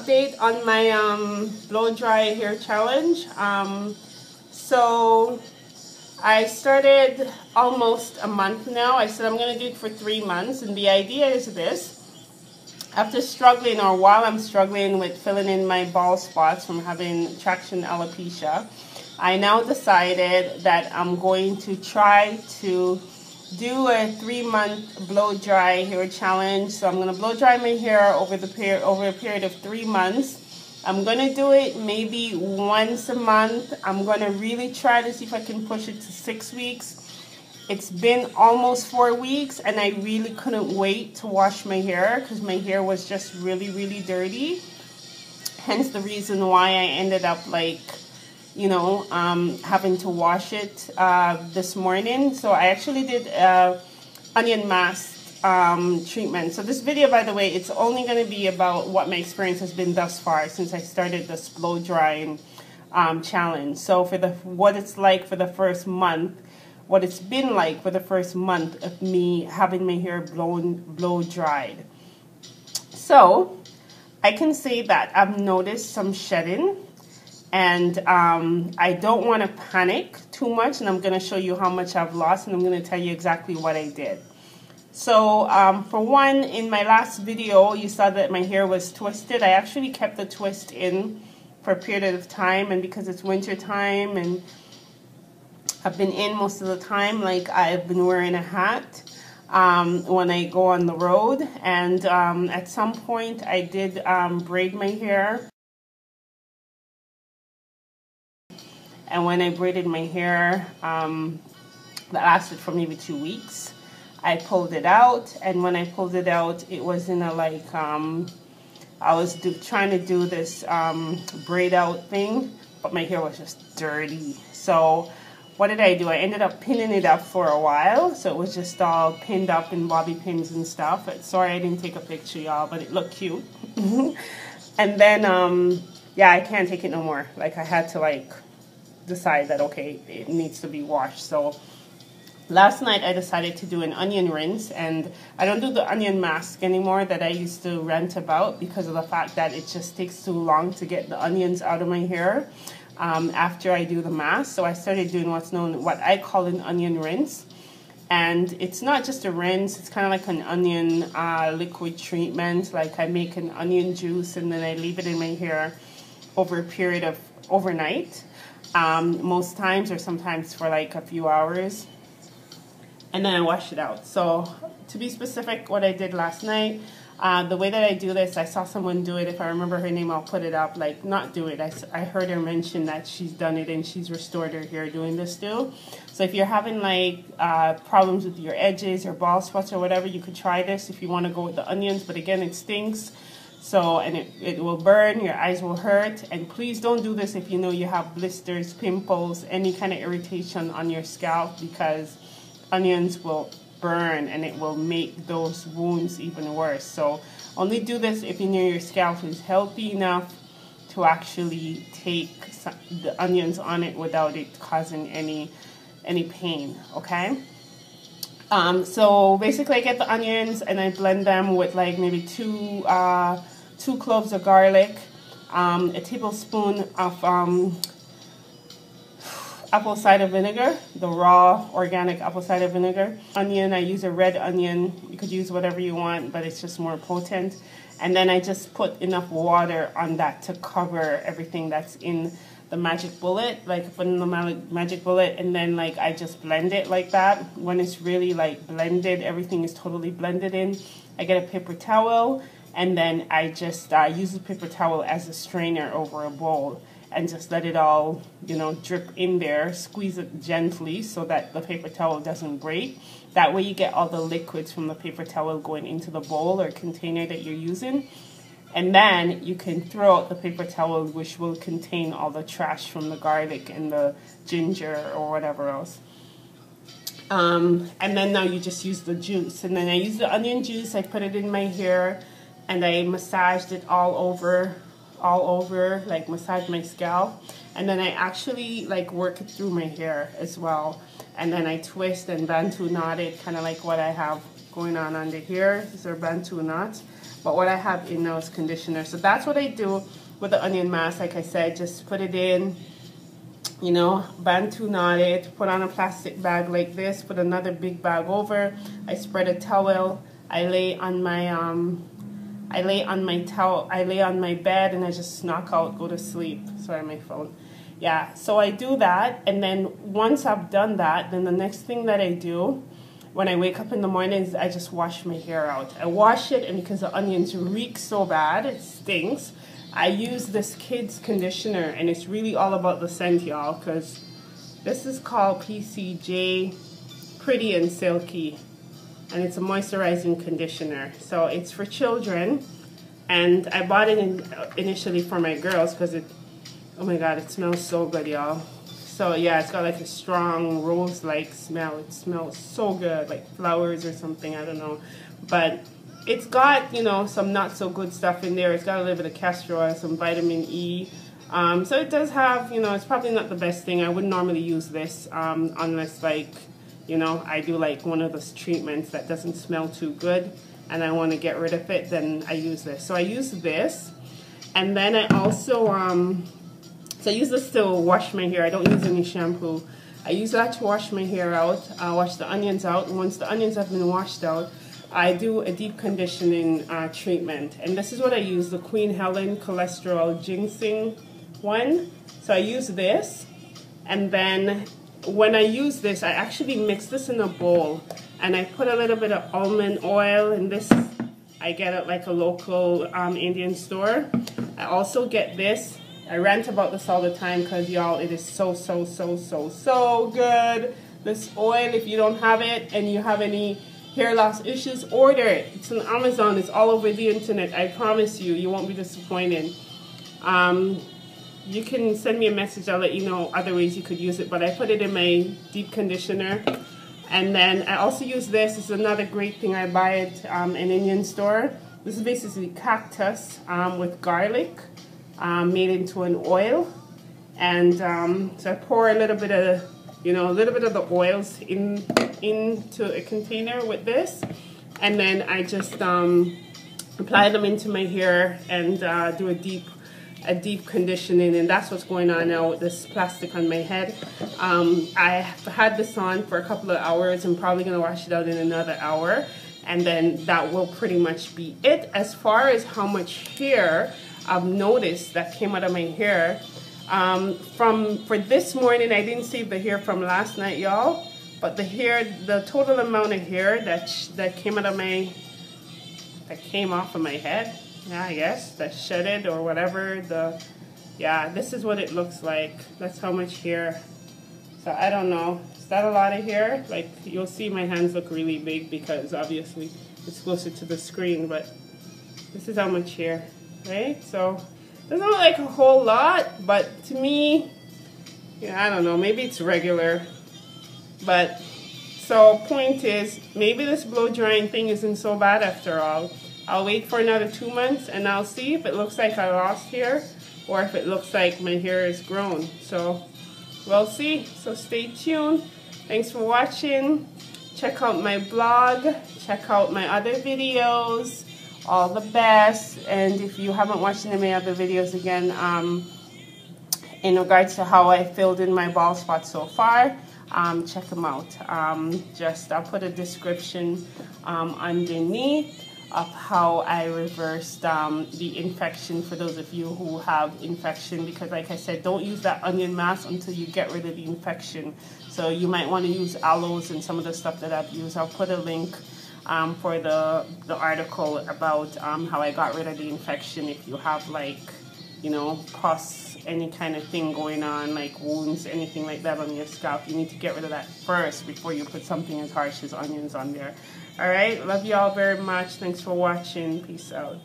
update on my blow dry hair challenge. So I started almost a month now. I said I'm going to do it for 3 months, and the idea is this. After struggling, or while I'm struggling with filling in my bald spots from having traction alopecia, I now decided that I'm going to try to do a 3-month blow dry hair challenge. So I'm going to blow dry my hair over a period of 3 months. I'm going to do it maybe once a month. I'm going to really try to see if I can push it to 6 weeks. It's been almost 4 weeks, and I really couldn't wait to wash my hair because my hair was just really, really dirty. Hence the reason why I ended up having to wash it this morning. So I actually did onion mask treatment. So this video, by the way, it's only going to be about what my experience has been thus far since I started this blow drying challenge. So for what it's like for the first month, what it's been like for the first month of me having my hair blow dried. So I can say that I've noticed some shedding. And I don't want to panic too much, and I'm going to show you how much I've lost, and I'm going to tell you exactly what I did. So for one, in my last video, you saw that my hair was twisted. I actually kept the twist in for a period of time, and because it's winter time and I've been in most of the time, like I've been wearing a hat when I go on the road, and at some point I did braid my hair. And when I braided my hair, that lasted for maybe 2 weeks. I pulled it out, and when I pulled it out, it was in a I was trying to do this braid out thing, but my hair was just dirty. So what did I do? I ended up pinning it up for a while, so it was just all pinned up in bobby pins and stuff. Sorry I didn't take a picture, y'all, but it looked cute. And then, yeah, I can't take it no more. Like, I had to, decide that, okay, it needs to be washed. So last night I decided to do an onion rinse, and I don't do the onion mask anymore that I used to rant about because of the fact that it just takes too long to get the onions out of my hair after I do the mask. So I started doing what I call an onion rinse, and it's not just a rinse, it's kind of like an onion liquid treatment. Like, I make an onion juice and then I leave it in my hair over a period of overnight. Most times, or sometimes for like a few hours, and then I wash it out. So to be specific, what I did last night, the way that I do this, I saw someone do it. If I remember her name, I'll put it up. Not do it, I heard her mention that she's done it and she's restored her hair doing this too. So if you're having problems with your edges or bald spots or whatever, you could try this if you want to go with the onions, but again, it stinks. So, and it will burn, your eyes will hurt, and please don't do this if you know you have blisters, pimples, any kind of irritation on your scalp, because onions will burn and it will make those wounds even worse. So only do this if you know your scalp is healthy enough to actually take the onions on it without it causing any pain, okay? So basically I get the onions and I blend them with maybe two cloves of garlic, a tablespoon of apple cider vinegar, the raw organic apple cider vinegar. Onion, I use a red onion. You could use whatever you want, but it's just more potent. And then I just put enough water on that to cover everything that's in the magic bullet, put in the magic bullet, and then I just blend it like that. When it's really blended, everything is totally blended in, I get a paper towel, and then I just use the paper towel as a strainer over a bowl and just let it all, drip in there. Squeeze it gently so that the paper towel doesn't break. That way you get all the liquids from the paper towel going into the bowl or container that you're using. And then you can throw out the paper towel, which will contain all the trash from the garlic and the ginger or whatever else. And then now you just use the juice. And then I use the onion juice, I put it in my hair, and I massaged it all over, massage my scalp. And then I actually work it through my hair as well. And then I twist and bantu knot it, kind of like what I have going on under here. These are bantu knots. But what I have in now is conditioner. So that's what I do with the onion mask. Like I said, just put it in, you know, Bantu knot it, put on a plastic bag like this, put another big bag over. I spread a towel. I lay on my bed, and I just knock out, go to sleep. Sorry, my phone. Yeah, so I do that, and then once I've done that, then the next thing that I do when I wake up in the morning is I just wash my hair out. I wash it, and because the onions reek so bad, it stinks, I use this kids conditioner, and it's really all about the scent, y'all, because this is called PCJ Pretty and Silky, and it's a moisturizing conditioner. So it's for children, and I bought it initially for my girls because it, oh my god, it smells so good, y'all. So yeah, it's got like a strong rose-like smell. It smells so good, like flowers or something, I don't know. But it's got, you know, some not so good stuff in there. It's got a little bit of castor oil, some vitamin E. So it does have, you know, it's probably not the best thing. I wouldn't normally use this unless, like, you know, I do like one of those treatments that doesn't smell too good and I want to get rid of it, then I use this. So I use this, and then I also, so I use this to wash my hair. I don't use any shampoo. I use that to wash my hair out, wash the onions out, and once the onions have been washed out, I do a deep conditioning treatment. And this is what I use, the Queen Helen Cholesterol Ginseng one. So I use this, and then when I use this, I actually mix this in a bowl, and I put a little bit of almond oil in this. I get it like a local Indian store. I also get this. I rant about this all the time because, y'all, it is so good. This oil, if you don't have it and you have any hair loss issues, order it. It's on Amazon. It's all over the internet. I promise you, you won't be disappointed. You can send me a message. I'll let you know other ways you could use it. But I put it in my deep conditioner. And then I also use this. This is another great thing. I buy it in an Indian store. This is basically cactus with garlic made into an oil. And so I pour a little bit of, you know, a little bit of the oils into a container with this. And then I just apply them into my hair and do a deep conditioning, and that's what's going on now with this plastic on my head. I've had this on for a couple of hours. I'm probably going to wash it out in another hour, and then that will pretty much be it. As far as how much hair I've noticed that came out of my hair, for this morning, I didn't save the hair from last night, y'all, but the total amount of hair that came off of my head, yeah, I guess, that shedded or whatever, yeah, this is what it looks like. That's how much hair. So I don't know. Is that a lot of hair? Like, you'll see my hands look really big because obviously it's closer to the screen, but this is how much hair, right? So it doesn't look like a whole lot, but to me, yeah, I don't know, maybe it's regular. But so point is, maybe this blow drying thing isn't so bad after all. I'll wait for another 2 months and I'll see if it looks like I lost hair or if it looks like my hair is grown. So we'll see. So stay tuned. Thanks for watching. Check out my blog. Check out my other videos. All the best. And if you haven't watched any of my other videos again, in regards to how I filled in my bald spot so far, check them out. I'll put a description underneath of how I reversed the infection for those of you who have infection, because like I said, don't use that onion mask until you get rid of the infection. So you might want to use aloes and some of the stuff that I've used. I'll put a link for the article about how I got rid of the infection. If you have, like, you know, pus, any kind of thing going on, like wounds, anything like that on your scalp, you need to get rid of that first before you put something as harsh as onions on there. All right, love you all very much. Thanks for watching. Peace out.